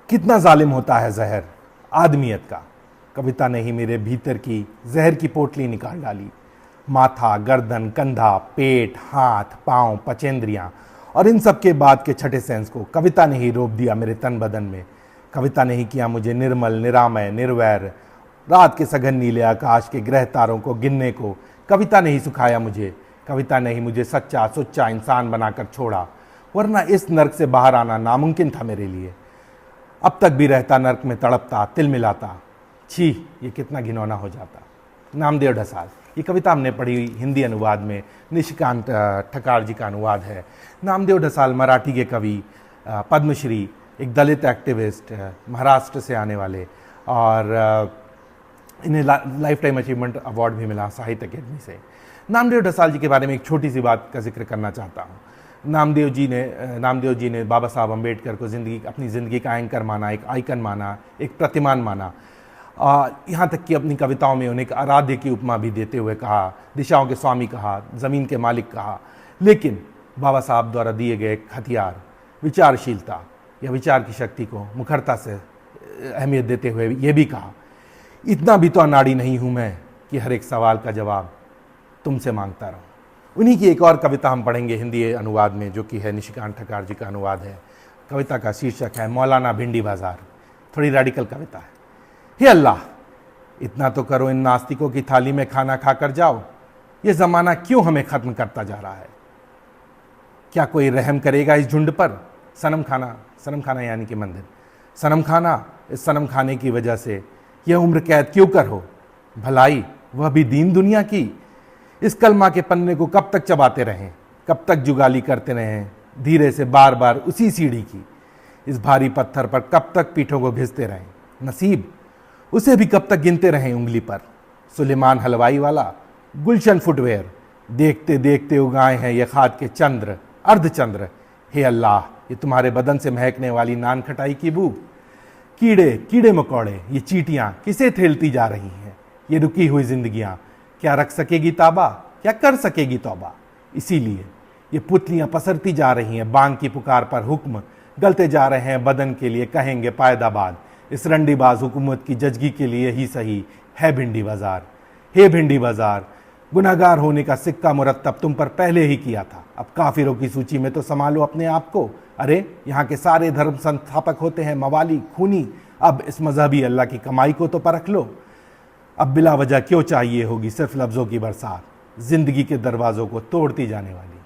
कितना जालिम होता है जहर आदमियत का। कविता ने ही मेरे भीतर की जहर की पोटली निकाल डाली। माथा, गर्दन, कंधा, पेट, हाथ, पांव, पचेंद्रियां और इन सब के बाद के छठे सेंस को कविता ने ही रोप दिया मेरे तन बदन में। कविता ने ही किया मुझे निर्मल, निरामय, निर्वैर। रात के सघन नीले आकाश के ग्रह तारों को गिनने को कविता ने ही सिखाया मुझे। कविता ने ही मुझे सच्चा सुच्चा इंसान बनाकर छोड़ा, वरना इस नर्क से बाहर आना नामुमकिन था मेरे लिए। अब तक भी रहता नर्क में तड़पता, तिल मिलाता। छी, ये कितना घिनौना हो जाता। नामदेव ढसाल। ये कविता हमने पढ़ी हिंदी अनुवाद में, निशिकांत ठकार जी का अनुवाद है। नामदेव ढसाल मराठी के कवि, पद्मश्री, एक दलित एक्टिविस्ट, महाराष्ट्र से आने वाले, और इन्हें लाइफ टाइम अचीवमेंट अवार्ड भी मिला साहित्य अकेडमी से। नामदेव ढसाल जी के बारे में एक छोटी सी बात का जिक्र करना चाहता हूँ। नामदेव जी ने बाबा साहब अम्बेडकर को अपनी ज़िंदगी का एंकर माना, एक आइकन माना, एक प्रतिमान माना। यहाँ तक कि अपनी कविताओं में उन्हें एक आराध्य की उपमा भी देते हुए कहा, दिशाओं के स्वामी कहा, ज़मीन के मालिक कहा। लेकिन बाबा साहब द्वारा दिए गए हथियार विचारशीलता या विचार की शक्ति को मुखरता से अहमियत देते हुए ये भी कहा, इतना भी तो अनाड़ी नहीं हूँ मैं कि हर एक सवाल का जवाब तुमसे मांगता रहूँ। उन्हीं की एक और कविता हम पढ़ेंगे हिंदी अनुवाद में, जो कि है निशिकांत ठकार जी का अनुवाद है। कविता का शीर्षक है मौलाना भिंडी बाजार। थोड़ी रेडिकल कविता है। हे अल्लाह, इतना तो करो इन नास्तिकों की थाली में खाना खाकर जाओ। ये ज़माना क्यों हमें ख़त्म करता जा रहा है? क्या कोई रहम करेगा इस झुंड पर? सनम खाना यानी कि मंदिर। सनम खाना, इस सनम खाने की वजह से यह उम्र कैद क्यों कर हो? भलाई वह भी दीन दुनिया की। इस कलमा के पन्ने को कब तक चबाते रहें? कब तक जुगाली करते रहें धीरे से बार बार उसी सीढ़ी की? इस भारी पत्थर पर कब तक पीठों को घिसते रहें? नसीब उसे भी कब तक गिनते रहें उंगली पर? सुलेमान हलवाई वाला, गुलशन फुटवेयर, देखते देखते उगाए हैं ये खाद के चंद्र, अर्धचंद्र। हे अल्लाह, ये तुम्हारे बदन से महकने वाली नान खटाई की बू। कीड़े मकोड़े, ये चींटियां किसे थेलती जा रही हैं? ये रुकी हुई जिंदगियां क्या रख सकेगी ताबा? क्या कर सकेगी तौबा? इसीलिए ये पुतलियां पसरती जा रही हैं बांग की पुकार पर हुक्म। गलते जा रहे हैं बदन के लिए कहेंगे पायदाबाद। इस रंडीबाज हुकूमत की जजगी के लिए ही सही है भिंडी बाजार। हे भिंडी बाजार, गुनाहगार होने का सिक्का मुरत्तब तुम पर पहले ही किया था। अब काफिरों की सूची में तो संभालो अपने आप को। अरे यहाँ के सारे धर्म संस्थापक होते हैं मवाली, खूनी। अब इस मजहबी अल्लाह की कमाई को तो परख लो। अब बिला वजह क्यों चाहिए होगी सिर्फ लफ्ज़ों की बरसात, जिंदगी के दरवाज़ों को तोड़ती जाने वाली।